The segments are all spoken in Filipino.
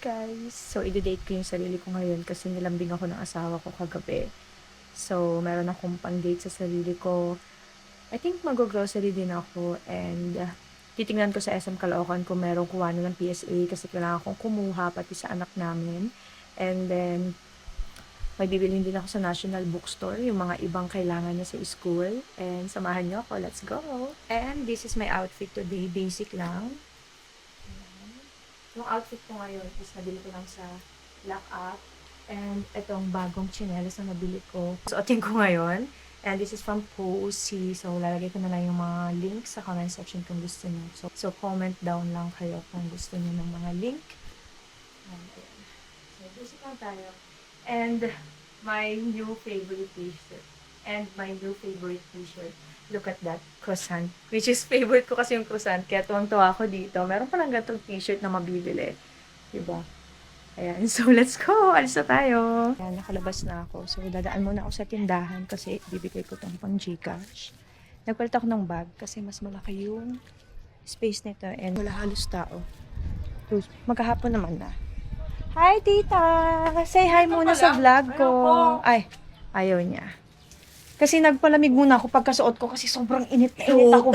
Guys, so i-date ko yung sarili ko ngayon kasi nilambing ako ng asawa ko kagabi. So, meron akong pang-date sa sarili ko. I think mag-grocery din ako and titingnan ko sa SM Caloocan kung merong kuha na ng PSA kasi kailangan kong kumuha pati sa anak namin. And then, may bibilhin din ako sa National Bookstore, yung mga ibang kailangan niya sa school. And samahan niyo ako, let's go! And this is my outfit today, basic lang. Yung outfit ko ngayon is nabili ko lang sa Lock Up. And itong bagong tsinelas na nabili ko. Suotin ko ngayon. And this is from Cozy. So, lalagay ko na lang yung mga links sa comment section kung gusto niyo. So comment down lang kayo kung gusto niyo ng mga link. And, ayan. So, basic lang tayo. And my new favorite t-shirt. And my new favorite t-shirt. Look at that, croissant. Which is favorite ko kasi yung croissant. Kaya tuwang-tuwa ako dito. Meron pa lang gatong t-shirt na mabibili. Diba? Ayan. So, let's go. Alis na tayo. Ayan, nakalabas na ako. So, dadaan muna ako sa tindahan kasi bibigay ko tong pang Gcash. Nagpalit ako ng bag kasi mas malaki yung space nito and wala halos tao. So, maghahapon naman na. Hi, tita! Say hi muna sa vlog ko. Ay, ayaw niya. Kasi nagpalamig muna ako pagkasuot ko kasi sobrang init na init ako.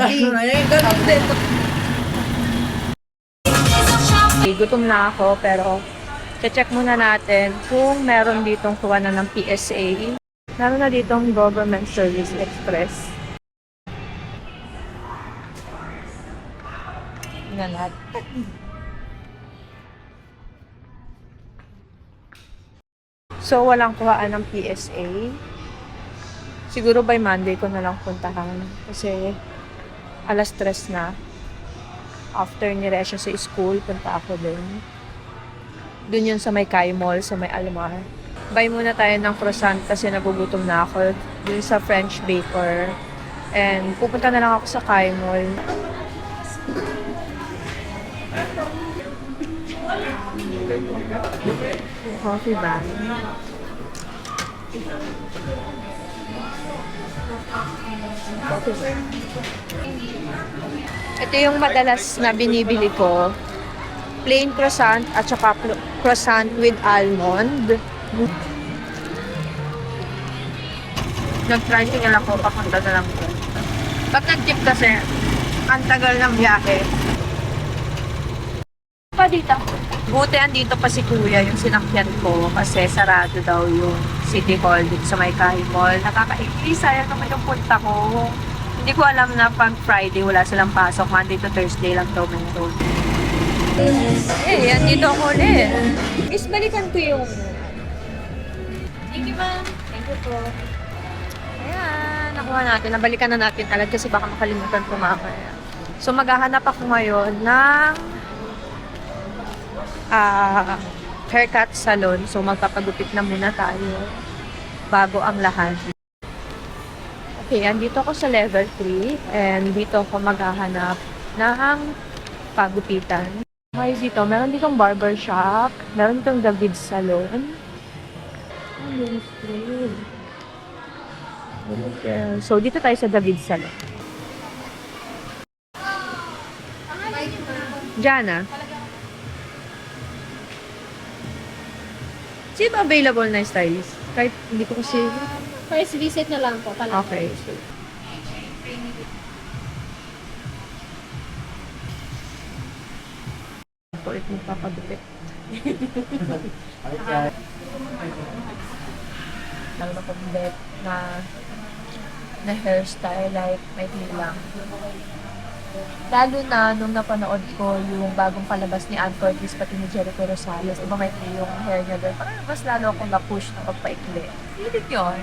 Gutom na ako pero check muna natin kung meron ditong kuha na ng PSA. Meron na ditong Government Service Express. Tingnan natin. So, walang kuhaan ng PSA. Siguro by Monday ko na lang puntahan. Kasi, alas 3 na. After ni Resha sa school, punta ako dun. Dun yun sa may Kai Mall, sa may Almar. Buy muna tayo ng croissant kasi nagugutom na ako. Dun sa French Baker. And pupunta na lang ako sa Kai Mall. Coffee ba? Ito yung madalas na binibili ko. Plain croissant at saka croissant with almond. Nag-tricycle ako, papunta na lang ko. Pag nag-jeep kasi, ang tagal ng biyahe. Pa dito. Buti andito pa si Kuya yung sinakyan ko kasi sarado daw yung City Hall dito sa may Kai Mall. Nakakaigli, sayang naman yung punta ko. Hindi ko alam na pag Friday wala silang pasok. Monday to Thursday lang daw meron. Eh, andito ako ulit. Is balikan ko yung... Thank you, ma'am. Thank you po. Ayan, nakuha natin. Nabalikan na natin agad kasi baka makalimutan ko mamaya. So, maghahanap ako ngayon ng haircut salon. So, magpapagupit na muna tayo bago ang lahat. Okay, andito ako sa level 3 and dito ako maghahanap ng pagupitan. Okay, dito, meron ditong barbershop, meron ditong David Salon. Okay. So, dito tayo sa David Salon. Jana. Sino ba available na stylist? Kahit hindi ko kasi... First visit na lang po. Okay. Ulit mo papagupit. Lalo na pag-bet na hairstyle, like, may lang. Lalo na nung napanood ko yung bagong palabas ni Ann Curtis pati ni Jericho Rosales, diba may yung hair niya doon, parang mas lalo akong na-push na pagpaikli. Hilit yun.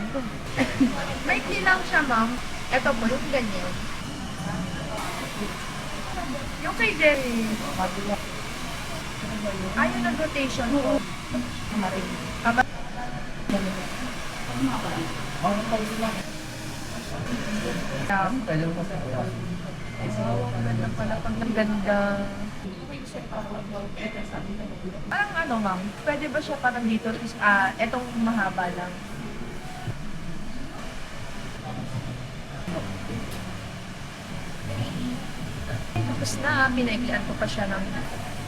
Maikli lang siya, ma'am. Ito po, yung ganyan. Yung kay Jerry. Yung nag-rotation po. Maganda pala pag ganda. Parang ano, ma'am, pwede ba siya parang dito, etong mahaba lang? Tapos na, pinaiklian ko pa siya ng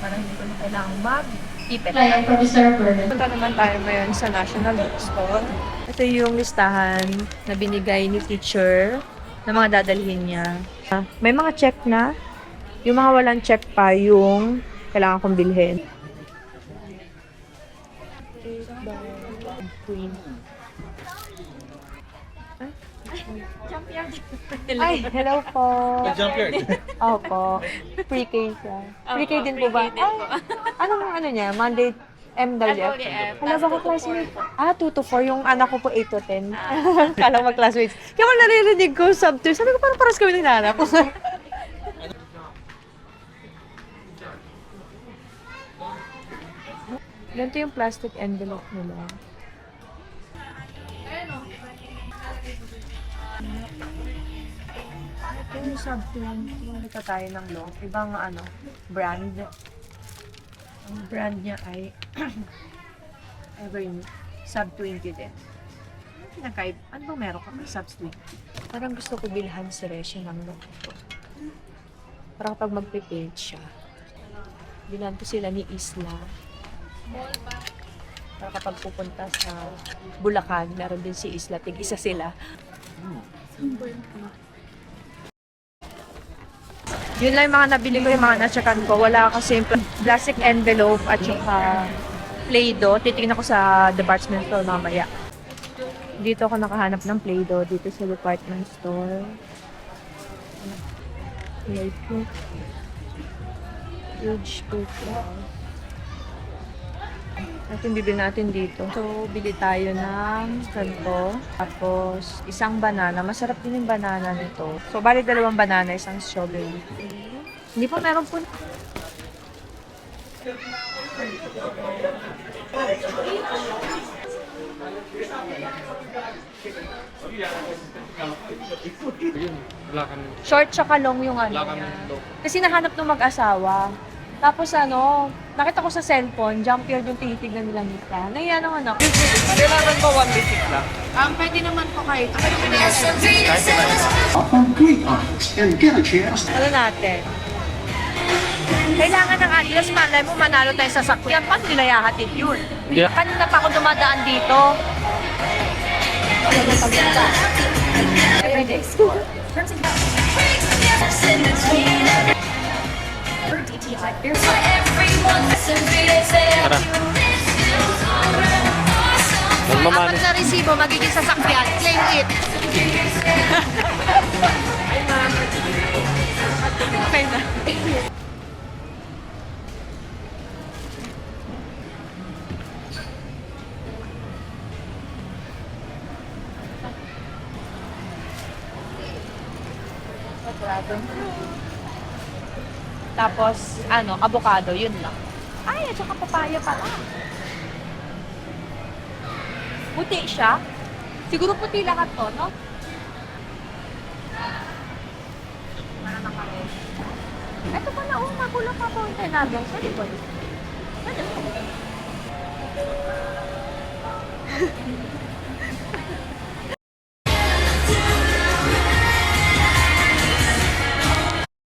parang hindi ko na kailangang mag-ipit. Client from the server. Punta naman tayo ngayon sa National Bookstore. Ito yung listahan na binigay ni teacher na mga dadalhin niya. May mga check na. Yung mga walang check pa, yung kailangan kong bilhin. Ay, hello po. Junkyard. Opo. Pre-K siya. Pre-K din po ba? Ay, anong ano niya? Monday, MWF. Hala, baka classmate. 2 to 4. Yung anak ko po 8 to 10. Kala ko mag-classmates. Kaya ko naririnig ko sub 2. Sabi ko parang paras kami nagnahanap. Ganito yung plastic envelope nila. Ito yung sub 20. Dito tayo ng long. Ibang ano, brand. Ang brand niya ay Everneat. Sub 20 din. Ano bang meron ka sub 20? Parang gusto ko bilhan si Resha ng long ito. Para kapag mag-prepared siya. Bilhan ko sila ni Isla. Para kapag pupunta sa Bulacan, meron din si Isla. Tig-isa sila. Yun lang yung mga nabili ko, yung mga natsakan ko. Wala kasi yung plastic envelope at saka Play-Doh. Titignan ko sa department store mamaya. Dito ako nakahanap ng Play-Doh. Dito sa department store. Play-Doh. Huge Ito yung bibili natin dito. So, bili tayo ng ganito. Tapos, isang banana. Masarap din yung banana nito. So, bali 2 banana, isang strawberry. Hindi po, meron po. Wala kami. Short tsaka long yung ano Wala kami niya. low. Kasi nahanap ng mag-asawa. Tapos nakita ko sa cellphone, Jumpier yung tinitignan nila nita. Naiya ng anak. Kailangan ba 1 basic lang? Pwede naman po kahit. Great honors and get a chance. Ano natin? Kailangan ng Adidas, malay mo, manalo tayo sa sakyan. Paano nila yahatid yun? Yeah. Kanina pa ako dumadaan dito. Everyday school. Tara. Magmamano. Kapag na-resibo, magiging sasakyan. Claim it. Ay, ma'am. Okay na. Tapos, avocado, yun lang. Ay, at saka papaya pala. Puti siya. Siguro puti lahat to, no? Para nakaroon. Ito pala, magulang pa po yung tinagong sa likod. Ano?